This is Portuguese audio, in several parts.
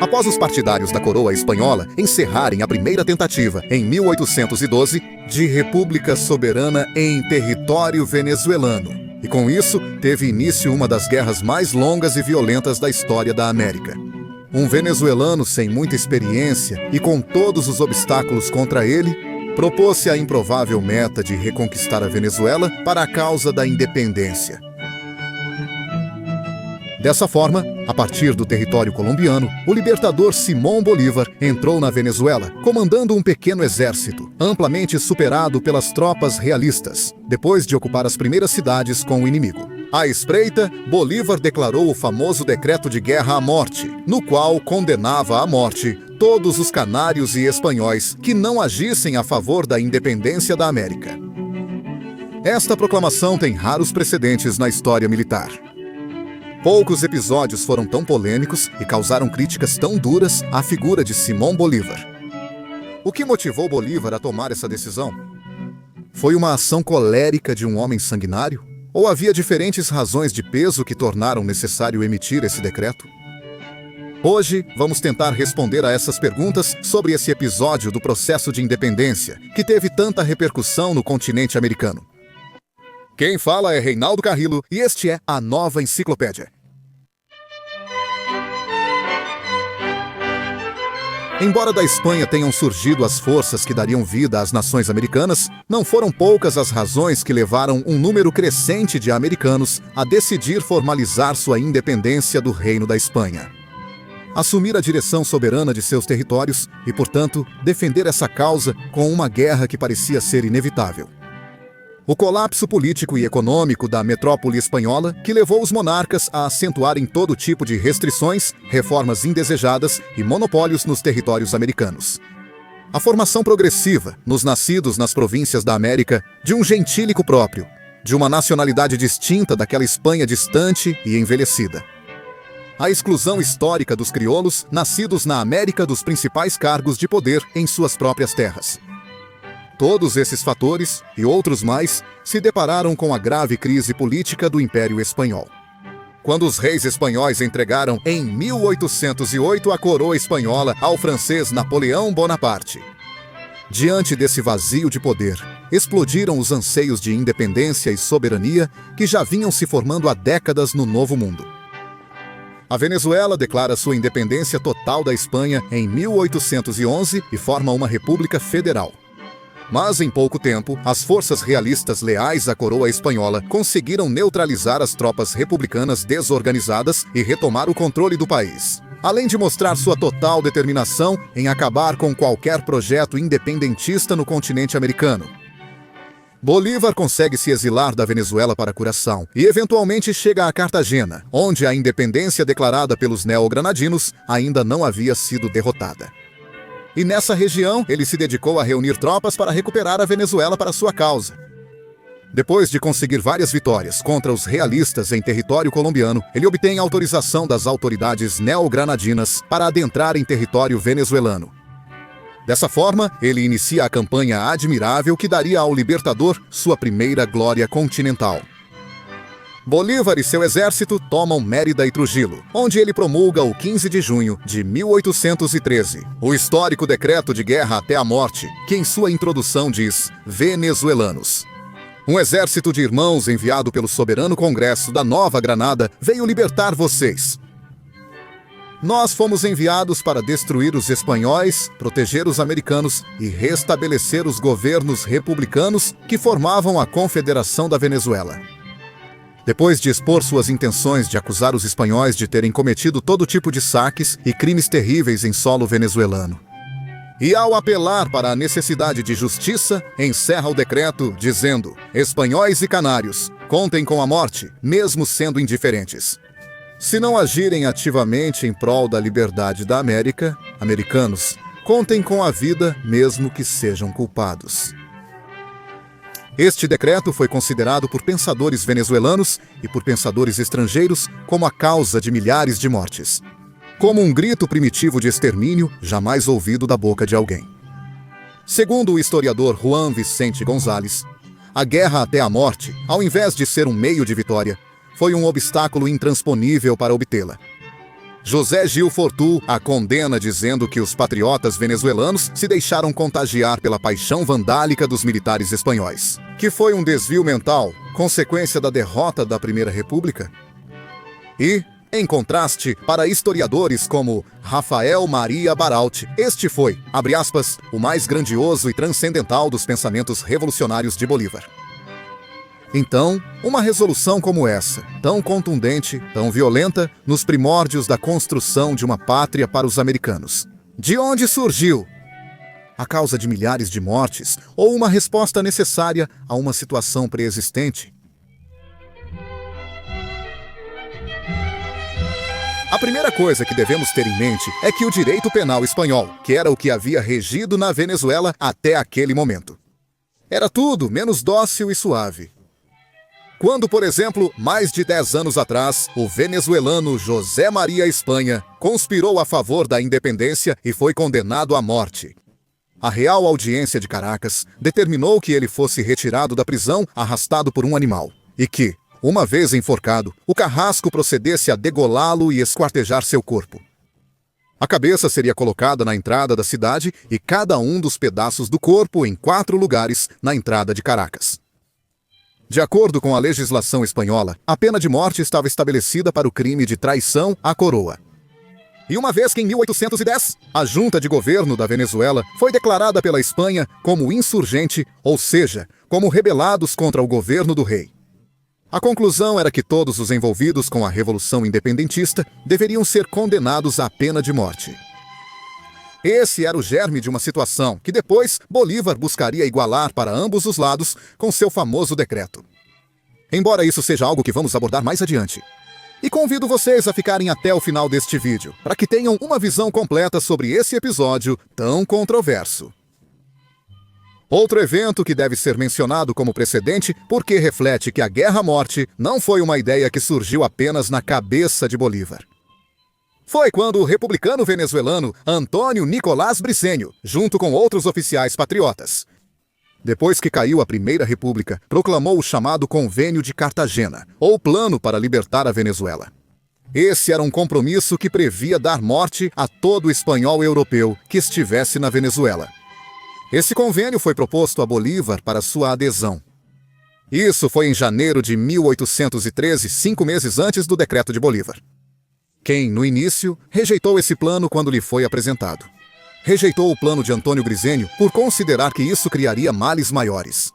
Após os partidários da coroa espanhola encerrarem a primeira tentativa, em 1812, de república soberana em território venezuelano. E com isso, teve início uma das guerras mais longas e violentas da história da América. Um venezuelano sem muita experiência e com todos os obstáculos contra ele, propôs-se a improvável meta de reconquistar a Venezuela para a causa da independência. Dessa forma, a partir do território colombiano, o libertador Simón Bolívar entrou na Venezuela, comandando um pequeno exército, amplamente superado pelas tropas realistas, depois de ocupar as primeiras cidades com o inimigo. À espreita, Bolívar declarou o famoso decreto de guerra à morte, no qual condenava à morte todos os canários e espanhóis que não agissem a favor da independência da América. Esta proclamação tem raros precedentes na história militar. Poucos episódios foram tão polêmicos e causaram críticas tão duras à figura de Simón Bolívar. O que motivou Bolívar a tomar essa decisão? Foi uma ação colérica de um homem sanguinário? Ou havia diferentes razões de peso que tornaram necessário emitir esse decreto? Hoje, vamos tentar responder a essas perguntas sobre esse episódio do processo de independência, que teve tanta repercussão no continente americano. Quem fala é Reinaldo Carrillo e este é a Nova Enciclopédia. Embora da Espanha tenham surgido as forças que dariam vida às nações americanas, não foram poucas as razões que levaram um número crescente de americanos a decidir formalizar sua independência do Reino da Espanha. Assumir a direção soberana de seus territórios e, portanto, defender essa causa com uma guerra que parecia ser inevitável. O colapso político e econômico da metrópole espanhola que levou os monarcas a acentuarem todo tipo de restrições, reformas indesejadas e monopólios nos territórios americanos. A formação progressiva, nos nascidos nas províncias da América, de um gentílico próprio, de uma nacionalidade distinta daquela Espanha distante e envelhecida. A exclusão histórica dos crioulos, nascidos na América dos principais cargos de poder em suas próprias terras. Todos esses fatores, e outros mais, se depararam com a grave crise política do Império Espanhol. Quando os reis espanhóis entregaram, em 1808, a coroa espanhola ao francês Napoleão Bonaparte. Diante desse vazio de poder, explodiram os anseios de independência e soberania que já vinham se formando há décadas no Novo Mundo. A Venezuela declara sua independência total da Espanha em 1811 e forma uma república federal. Mas, em pouco tempo, as forças realistas leais à coroa espanhola conseguiram neutralizar as tropas republicanas desorganizadas e retomar o controle do país, além de mostrar sua total determinação em acabar com qualquer projeto independentista no continente americano. Bolívar consegue se exilar da Venezuela para Curaçao e eventualmente chega a Cartagena, onde a independência declarada pelos neogranadinos ainda não havia sido derrotada. E nessa região, ele se dedicou a reunir tropas para recuperar a Venezuela para sua causa. Depois de conseguir várias vitórias contra os realistas em território colombiano, ele obtém autorização das autoridades neogranadinas para adentrar em território venezuelano. Dessa forma, ele inicia a campanha admirável que daria ao libertador sua primeira glória continental. Bolívar e seu exército tomam Mérida e Trujillo, onde ele promulga o 15 de junho de 1813, o histórico decreto de guerra até a morte, que em sua introdução diz venezuelanos. Um exército de irmãos enviado pelo soberano Congresso da Nova Granada veio libertar vocês. Nós fomos enviados para destruir os espanhóis, proteger os americanos e restabelecer os governos republicanos que formavam a Confederação da Venezuela. Depois de expor suas intenções de acusar os espanhóis de terem cometido todo tipo de saques e crimes terríveis em solo venezuelano. E ao apelar para a necessidade de justiça, encerra o decreto dizendo: espanhóis e canários, contem com a morte, mesmo sendo indiferentes. Se não agirem ativamente em prol da liberdade da América, americanos, contem com a vida, mesmo que sejam culpados. Este decreto foi considerado por pensadores venezuelanos e por pensadores estrangeiros como a causa de milhares de mortes. Como um grito primitivo de extermínio jamais ouvido da boca de alguém. Segundo o historiador Juan Vicente González, a guerra até a morte, ao invés de ser um meio de vitória, foi um obstáculo intransponível para obtê-la. José Gil Fortu a condena dizendo que os patriotas venezuelanos se deixaram contagiar pela paixão vandálica dos militares espanhóis, que foi um desvio mental, consequência da derrota da Primeira República. E, em contraste, para historiadores como Rafael Maria Baralt, este foi, abre aspas, o mais grandioso e transcendental dos pensamentos revolucionários de Bolívar. Então, uma resolução como essa, tão contundente, tão violenta, nos primórdios da construção de uma pátria para os americanos. De onde surgiu? A causa de milhares de mortes ou uma resposta necessária a uma situação pré-existente? A primeira coisa que devemos ter em mente é que o direito penal espanhol, que era o que havia regido na Venezuela até aquele momento, era tudo menos dócil e suave. Quando, por exemplo, mais de 10 anos atrás, o venezuelano José Maria Espanha conspirou a favor da independência e foi condenado à morte. A Real Audiência de Caracas determinou que ele fosse retirado da prisão arrastado por um animal e que, uma vez enforcado, o carrasco procedesse a degolá-lo e esquartejar seu corpo. A cabeça seria colocada na entrada da cidade e cada um dos pedaços do corpo em 4 lugares na entrada de Caracas. De acordo com a legislação espanhola, a pena de morte estava estabelecida para o crime de traição à coroa. E uma vez que em 1810, a junta de governo da Venezuela foi declarada pela Espanha como insurgente, ou seja, como rebelados contra o governo do rei. A conclusão era que todos os envolvidos com a Revolução Independentista deveriam ser condenados à pena de morte. Esse era o germe de uma situação que depois Bolívar buscaria igualar para ambos os lados com seu famoso decreto. Embora isso seja algo que vamos abordar mais adiante. E convido vocês a ficarem até o final deste vídeo, para que tenham uma visão completa sobre esse episódio tão controverso. Outro evento que deve ser mencionado como precedente porque reflete que a guerra-morte não foi uma ideia que surgiu apenas na cabeça de Bolívar. Foi quando o republicano venezuelano Antônio Nicolás Briceño, junto com outros oficiais patriotas, depois que caiu a Primeira República, proclamou o chamado Convênio de Cartagena, ou Plano para Libertar a Venezuela. Esse era um compromisso que previa dar morte a todo espanhol europeu que estivesse na Venezuela. Esse convênio foi proposto a Bolívar para sua adesão. Isso foi em janeiro de 1813, 5 meses antes do decreto de Bolívar. Quem, no início, rejeitou esse plano quando lhe foi apresentado. Rejeitou o plano de Antônio Briceño por considerar que isso criaria males maiores.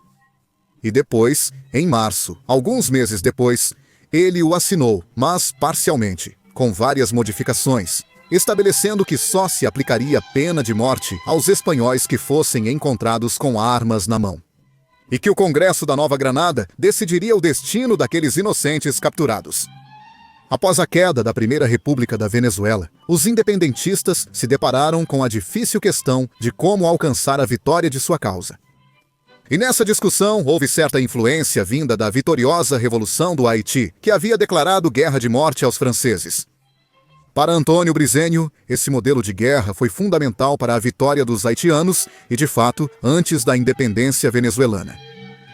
E depois, em março, alguns meses depois, ele o assinou, mas parcialmente, com várias modificações, estabelecendo que só se aplicaria pena de morte aos espanhóis que fossem encontrados com armas na mão. E que o Congresso da Nova Granada decidiria o destino daqueles inocentes capturados. Após a queda da Primeira República da Venezuela, os independentistas se depararam com a difícil questão de como alcançar a vitória de sua causa. E nessa discussão houve certa influência vinda da vitoriosa Revolução do Haiti, que havia declarado guerra de morte aos franceses. Para Antônio Briceño, esse modelo de guerra foi fundamental para a vitória dos haitianos e, de fato, antes da independência venezuelana.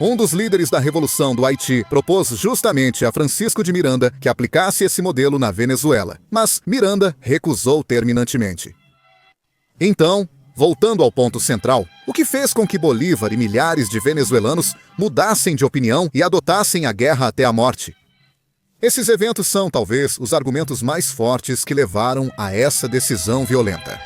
Um dos líderes da Revolução do Haiti propôs justamente a Francisco de Miranda que aplicasse esse modelo na Venezuela, mas Miranda recusou terminantemente. Então, voltando ao ponto central, o que fez com que Bolívar e milhares de venezuelanos mudassem de opinião e adotassem a guerra até a morte? Esses eventos são, talvez, os argumentos mais fortes que levaram a essa decisão violenta.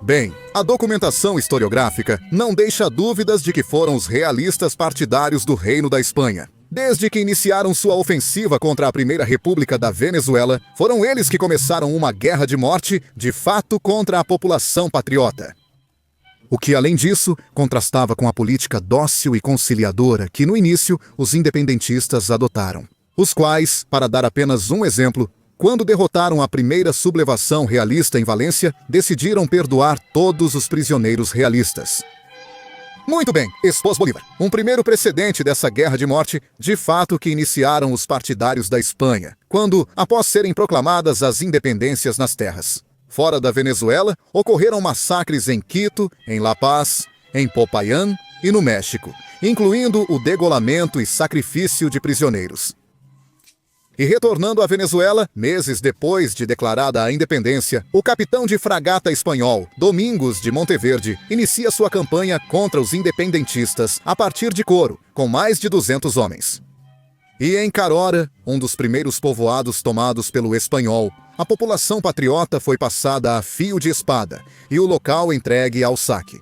Bem, a documentação historiográfica não deixa dúvidas de que foram os realistas partidários do Reino da Espanha. Desde que iniciaram sua ofensiva contra a Primeira República da Venezuela, foram eles que começaram uma guerra de morte, de fato, contra a população patriota. O que, além disso, contrastava com a política dócil e conciliadora que, no início, os independentistas adotaram. Os quais, para dar apenas um exemplo, quando derrotaram a primeira sublevação realista em Valência, decidiram perdoar todos os prisioneiros realistas. Muito bem, expôs Bolívar. Um primeiro precedente dessa guerra de morte, de fato que iniciaram os partidários da Espanha, quando, após serem proclamadas as independências nas terras. Fora da Venezuela, ocorreram massacres em Quito, em La Paz, em Popayán e no México, incluindo o degolamento e sacrifício de prisioneiros. E retornando à Venezuela, meses depois de declarada a independência, o capitão de fragata espanhol, Domingos de Monteverde, inicia sua campanha contra os independentistas a partir de Coro, com mais de 200 homens. E em Carora, um dos primeiros povoados tomados pelo espanhol, a população patriota foi passada a fio de espada e o local entregue ao saque.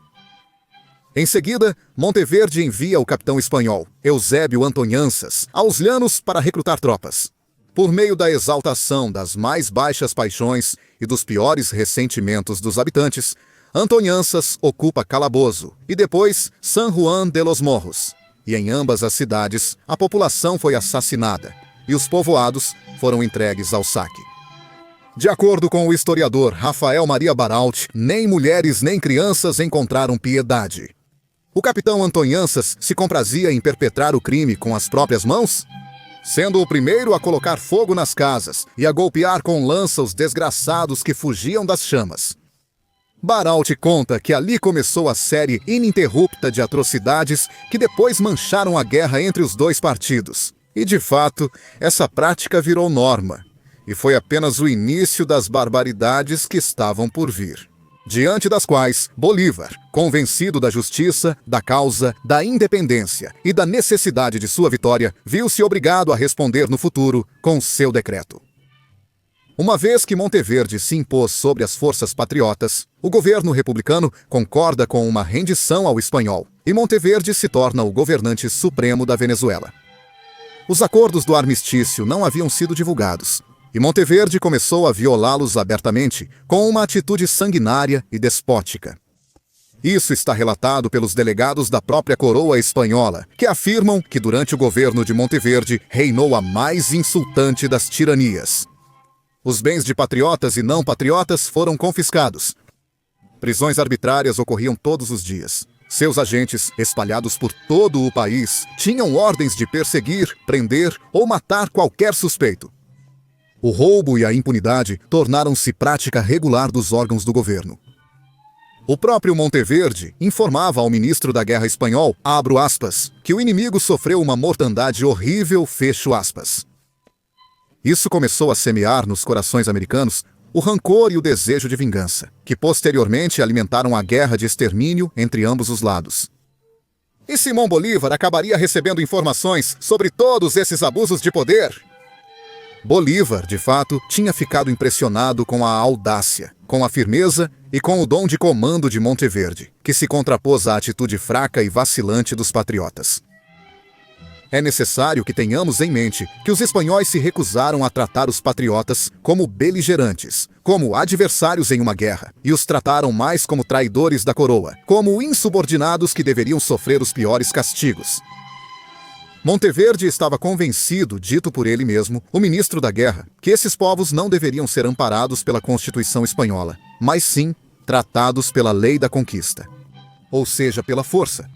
Em seguida, Monteverde envia o capitão espanhol, Eusébio Antonhanças, aos Llanos para recrutar tropas. Por meio da exaltação das mais baixas paixões e dos piores ressentimentos dos habitantes, Antonhanças ocupa Calabozo e depois San Juan de los Morros. E em ambas as cidades, a população foi assassinada e os povoados foram entregues ao saque. De acordo com o historiador Rafael Maria Baralt, nem mulheres nem crianças encontraram piedade. O capitão Antonhanças se comprazia em perpetrar o crime com as próprias mãos? Sendo o primeiro a colocar fogo nas casas e a golpear com lança os desgraçados que fugiam das chamas. Baralt conta que ali começou a série ininterrupta de atrocidades que depois mancharam a guerra entre os dois partidos. E, de fato, essa prática virou norma. E foi apenas o início das barbaridades que estavam por vir. Diante das quais, Bolívar, convencido da justiça, da causa, da independência e da necessidade de sua vitória, viu-se obrigado a responder no futuro com seu decreto. Uma vez que Monteverde se impôs sobre as forças patriotas, o governo republicano concorda com uma rendição ao espanhol, e Monteverde se torna o governante supremo da Venezuela. Os acordos do armistício não haviam sido divulgados, e Monteverde começou a violá-los abertamente, com uma atitude sanguinária e despótica. Isso está relatado pelos delegados da própria coroa espanhola, que afirmam que durante o governo de Monteverde reinou a mais insultante das tiranias. Os bens de patriotas e não patriotas foram confiscados. Prisões arbitrárias ocorriam todos os dias. Seus agentes, espalhados por todo o país, tinham ordens de perseguir, prender ou matar qualquer suspeito. O roubo e a impunidade tornaram-se prática regular dos órgãos do governo. O próprio Monteverde informava ao ministro da Guerra espanhol, abro aspas, que o inimigo sofreu uma mortandade horrível, fecho aspas. Isso começou a semear nos corações americanos o rancor e o desejo de vingança, que posteriormente alimentaram a guerra de extermínio entre ambos os lados. E Simão Bolívar acabaria recebendo informações sobre todos esses abusos de poder? Bolívar, de fato, tinha ficado impressionado com a audácia, com a firmeza e com o dom de comando de Monteverde, que se contrapôs à atitude fraca e vacilante dos patriotas. É necessário que tenhamos em mente que os espanhóis se recusaram a tratar os patriotas como beligerantes, como adversários em uma guerra, e os trataram mais como traidores da coroa, como insubordinados que deveriam sofrer os piores castigos. Monteverde estava convencido, dito por ele mesmo, o ministro da Guerra, que esses povos não deveriam ser amparados pela Constituição espanhola, mas sim tratados pela lei da conquista, ou seja, pela força.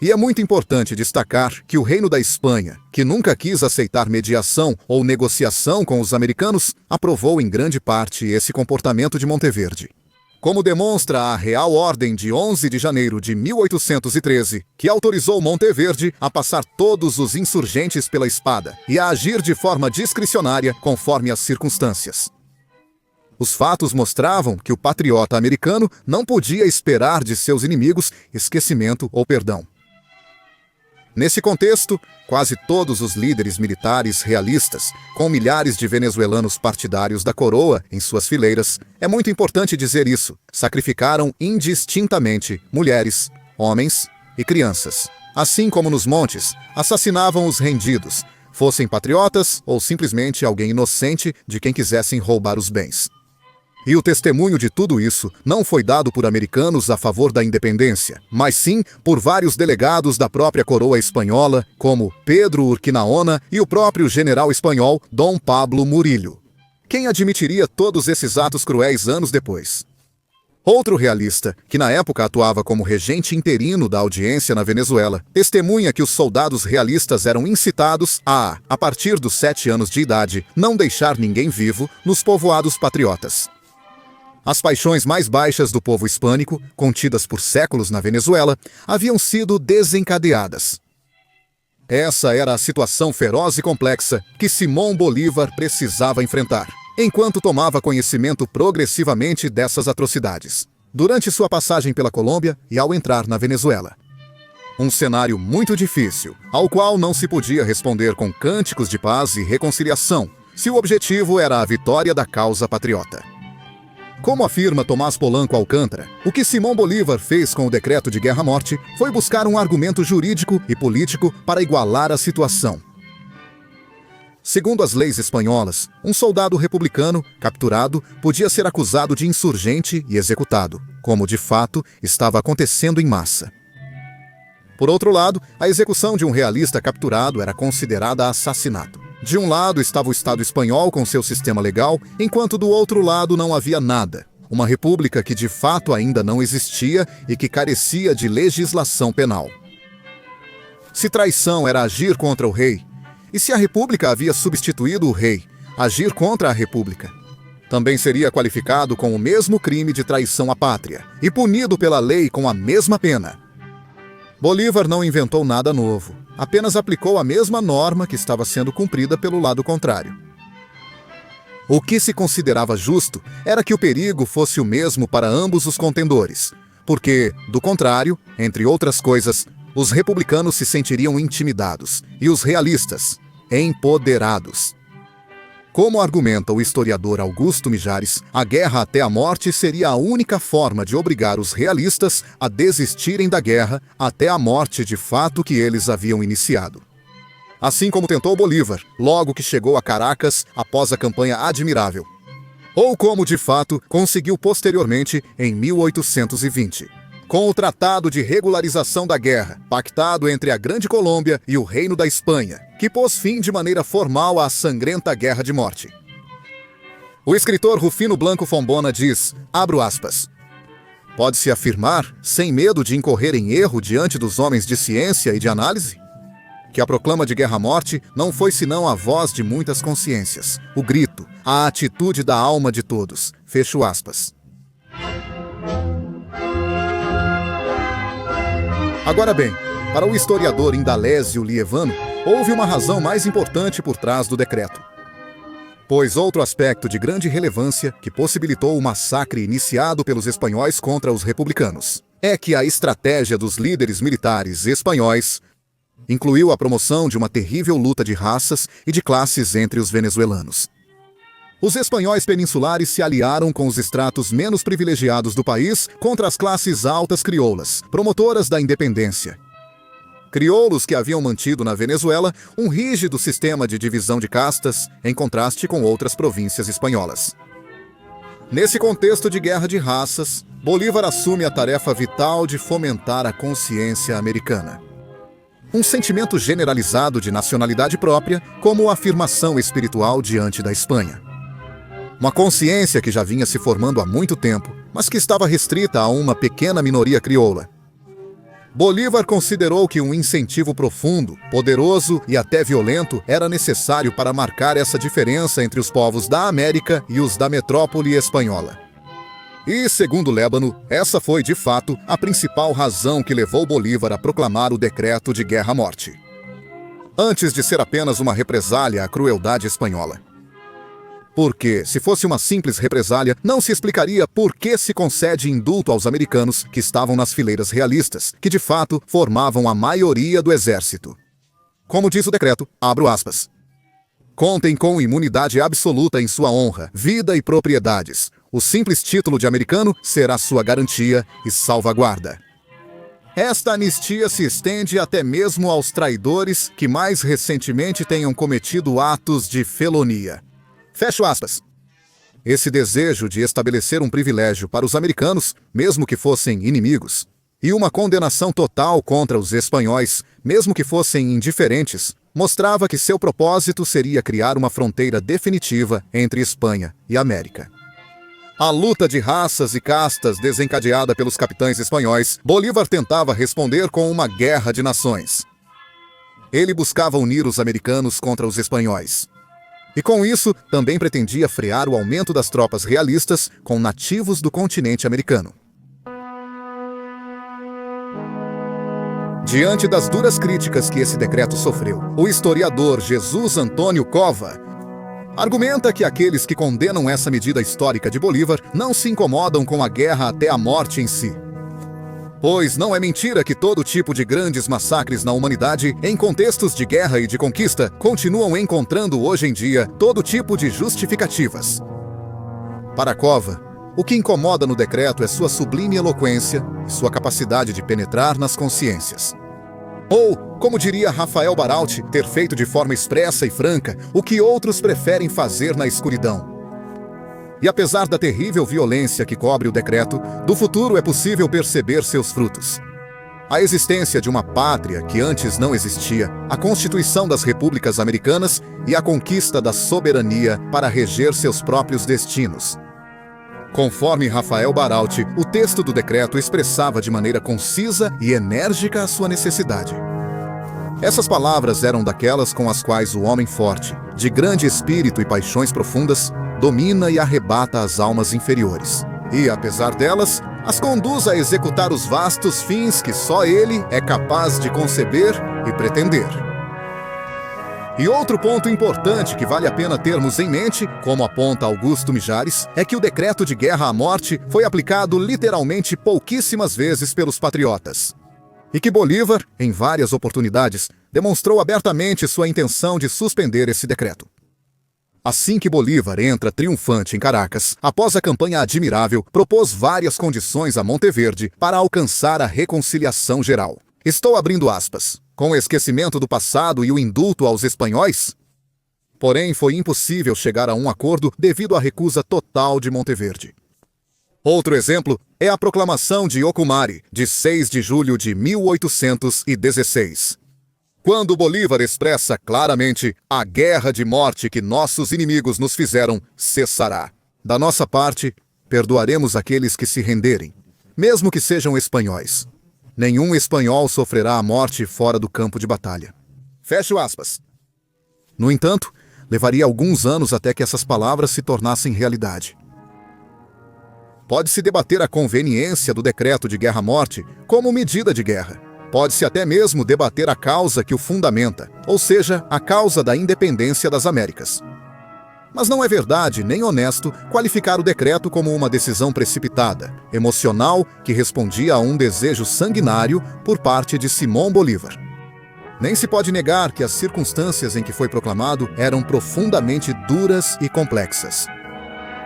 E é muito importante destacar que o Reino da Espanha, que nunca quis aceitar mediação ou negociação com os americanos, aprovou em grande parte esse comportamento de Monteverde. Como demonstra a Real Ordem de 11 de janeiro de 1813, que autorizou Monteverde a passar todos os insurgentes pela espada e a agir de forma discricionária conforme as circunstâncias. Os fatos mostravam que o patriota americano não podia esperar de seus inimigos esquecimento ou perdão. Nesse contexto, quase todos os líderes militares realistas, com milhares de venezuelanos partidários da coroa em suas fileiras, é muito importante dizer isso, sacrificaram indistintamente mulheres, homens e crianças. Assim como nos montes, assassinavam os rendidos, fossem patriotas ou simplesmente alguém inocente de quem quisessem roubar os bens. E o testemunho de tudo isso não foi dado por americanos a favor da independência, mas sim por vários delegados da própria coroa espanhola, como Pedro Urquinaona e o próprio general espanhol Dom Pablo Murillo. Quem admitiria todos esses atos cruéis anos depois? Outro realista, que na época atuava como regente interino da audiência na Venezuela, testemunha que os soldados realistas eram incitados a partir dos 7 anos de idade, não deixar ninguém vivo nos povoados patriotas. As paixões mais baixas do povo hispânico, contidas por séculos na Venezuela, haviam sido desencadeadas. Essa era a situação feroz e complexa que Simón Bolívar precisava enfrentar, enquanto tomava conhecimento progressivamente dessas atrocidades, durante sua passagem pela Colômbia e ao entrar na Venezuela. Um cenário muito difícil, ao qual não se podia responder com cânticos de paz e reconciliação, se o objetivo era a vitória da causa patriota. Como afirma Tomás Polanco Alcântara, o que Simón Bolívar fez com o decreto de guerra-morte foi buscar um argumento jurídico e político para igualar a situação. Segundo as leis espanholas, um soldado republicano, capturado, podia ser acusado de insurgente e executado, como de fato estava acontecendo em massa. Por outro lado, a execução de um realista capturado era considerada assassinato. De um lado estava o Estado espanhol com seu sistema legal, enquanto do outro lado não havia nada. Uma república que de fato ainda não existia e que carecia de legislação penal. Se traição era agir contra o rei, e se a república havia substituído o rei, agir contra a república, também seria qualificado com o mesmo crime de traição à pátria e punido pela lei com a mesma pena. Bolívar não inventou nada novo, apenas aplicou a mesma norma que estava sendo cumprida pelo lado contrário. O que se considerava justo era que o perigo fosse o mesmo para ambos os contendores, porque, do contrário, entre outras coisas, os republicanos se sentiriam intimidados e os realistas, empoderados. Como argumenta o historiador Augusto Mijares, a guerra até a morte seria a única forma de obrigar os realistas a desistirem da guerra até a morte de fato que eles haviam iniciado. Assim como tentou Bolívar, logo que chegou a Caracas após a campanha admirável. Ou como de fato conseguiu posteriormente em 1820. Com o Tratado de Regularização da Guerra, pactado entre a Grande Colômbia e o Reino da Espanha, que pôs fim de maneira formal à sangrenta Guerra de Morte. O escritor Rufino Blanco Fombona diz, abro aspas, pode-se afirmar, sem medo de incorrer em erro diante dos homens de ciência e de análise, que a proclama de guerra-morte não foi senão a voz de muitas consciências, o grito, a atitude da alma de todos, fecho aspas. Agora bem, para o historiador Indalésio Lievano, houve uma razão mais importante por trás do decreto. Pois outro aspecto de grande relevância que possibilitou o massacre iniciado pelos espanhóis contra os republicanos é que a estratégia dos líderes militares espanhóis incluiu a promoção de uma terrível luta de raças e de classes entre os venezuelanos. Os espanhóis peninsulares se aliaram com os estratos menos privilegiados do país contra as classes altas crioulas, promotoras da independência. Crioulos que haviam mantido na Venezuela um rígido sistema de divisão de castas, em contraste com outras províncias espanholas. Nesse contexto de guerra de raças, Bolívar assume a tarefa vital de fomentar a consciência americana. Um sentimento generalizado de nacionalidade própria como afirmação espiritual diante da Espanha. Uma consciência que já vinha se formando há muito tempo, mas que estava restrita a uma pequena minoria crioula. Bolívar considerou que um incentivo profundo, poderoso e até violento era necessário para marcar essa diferença entre os povos da América e os da metrópole espanhola. E, segundo Lébano, essa foi, de fato, a principal razão que levou Bolívar a proclamar o decreto de guerra-morte. Antes de ser apenas uma represália à crueldade espanhola. Porque, se fosse uma simples represália, não se explicaria por que se concede indulto aos americanos que estavam nas fileiras realistas, que de fato formavam a maioria do exército. Como diz o decreto, abro aspas, contem com imunidade absoluta em sua honra, vida e propriedades. O simples título de americano será sua garantia e salvaguarda. Esta anistia se estende até mesmo aos traidores que mais recentemente tenham cometido atos de felonia. Fecho aspas. Esse desejo de estabelecer um privilégio para os americanos, mesmo que fossem inimigos, e uma condenação total contra os espanhóis, mesmo que fossem indiferentes, mostrava que seu propósito seria criar uma fronteira definitiva entre Espanha e América. A luta de raças e castas desencadeada pelos capitães espanhóis, Bolívar tentava responder com uma guerra de nações. Ele buscava unir os americanos contra os espanhóis. E com isso, também pretendia frear o aumento das tropas realistas com nativos do continente americano. Diante das duras críticas que esse decreto sofreu, o historiador Jesus Antônio Cova argumenta que aqueles que condenam essa medida histórica de Bolívar não se incomodam com a guerra até a morte em si. Pois não é mentira que todo tipo de grandes massacres na humanidade, em contextos de guerra e de conquista, continuam encontrando hoje em dia todo tipo de justificativas. Para Cova, o que incomoda no decreto é sua sublime eloquência e sua capacidade de penetrar nas consciências. Ou, como diria Rafael Baralt, ter feito de forma expressa e franca o que outros preferem fazer na escuridão. E apesar da terrível violência que cobre o decreto, do futuro é possível perceber seus frutos. A existência de uma pátria que antes não existia, a Constituição das Repúblicas Americanas e a conquista da soberania para reger seus próprios destinos. Conforme Rafael Baralt, o texto do decreto expressava de maneira concisa e enérgica a sua necessidade. Essas palavras eram daquelas com as quais o homem forte, de grande espírito e paixões profundas, domina e arrebata as almas inferiores. E, apesar delas, as conduz a executar os vastos fins que só ele é capaz de conceber e pretender. E outro ponto importante que vale a pena termos em mente, como aponta Augusto Mijares, é que o decreto de guerra à morte foi aplicado literalmente pouquíssimas vezes pelos patriotas. E que Bolívar, em várias oportunidades, demonstrou abertamente sua intenção de suspender esse decreto. Assim que Bolívar entra triunfante em Caracas, após a campanha admirável, propôs várias condições a Monteverde para alcançar a reconciliação geral. Estou abrindo aspas. Com o esquecimento do passado e o indulto aos espanhóis? Porém, foi impossível chegar a um acordo devido à recusa total de Monteverde. Outro exemplo é a proclamação de Ocumare, de 6 de julho de 1816. Quando Bolívar expressa claramente: a guerra de morte que nossos inimigos nos fizeram cessará. Da nossa parte, perdoaremos aqueles que se renderem, mesmo que sejam espanhóis. Nenhum espanhol sofrerá a morte fora do campo de batalha. Fecho aspas. No entanto, levaria alguns anos até que essas palavras se tornassem realidade. Pode-se debater a conveniência do decreto de guerra-morte como medida de guerra. Pode-se até mesmo debater a causa que o fundamenta, ou seja, a causa da independência das Américas. Mas não é verdade nem honesto qualificar o decreto como uma decisão precipitada, emocional, que respondia a um desejo sanguinário por parte de Simão Bolívar. Nem se pode negar que as circunstâncias em que foi proclamado eram profundamente duras e complexas.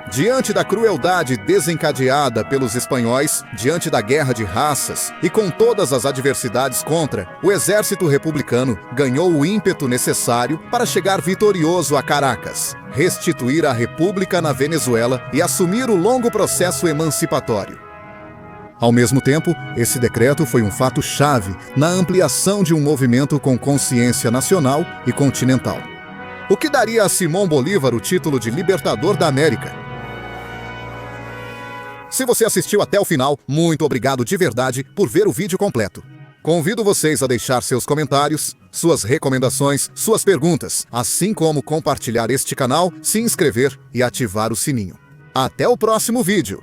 Diante da crueldade desencadeada pelos espanhóis, diante da guerra de raças e com todas as adversidades contra, o exército republicano ganhou o ímpeto necessário para chegar vitorioso a Caracas, restituir a república na Venezuela e assumir o longo processo emancipatório. Ao mesmo tempo, esse decreto foi um fato chave na ampliação de um movimento com consciência nacional e continental. O que daria a Simão Bolívar o título de Libertador da América. Se você assistiu até o final, muito obrigado de verdade por ver o vídeo completo. Convido vocês a deixar seus comentários, suas recomendações, suas perguntas, assim como compartilhar este canal, se inscrever e ativar o sininho. Até o próximo vídeo!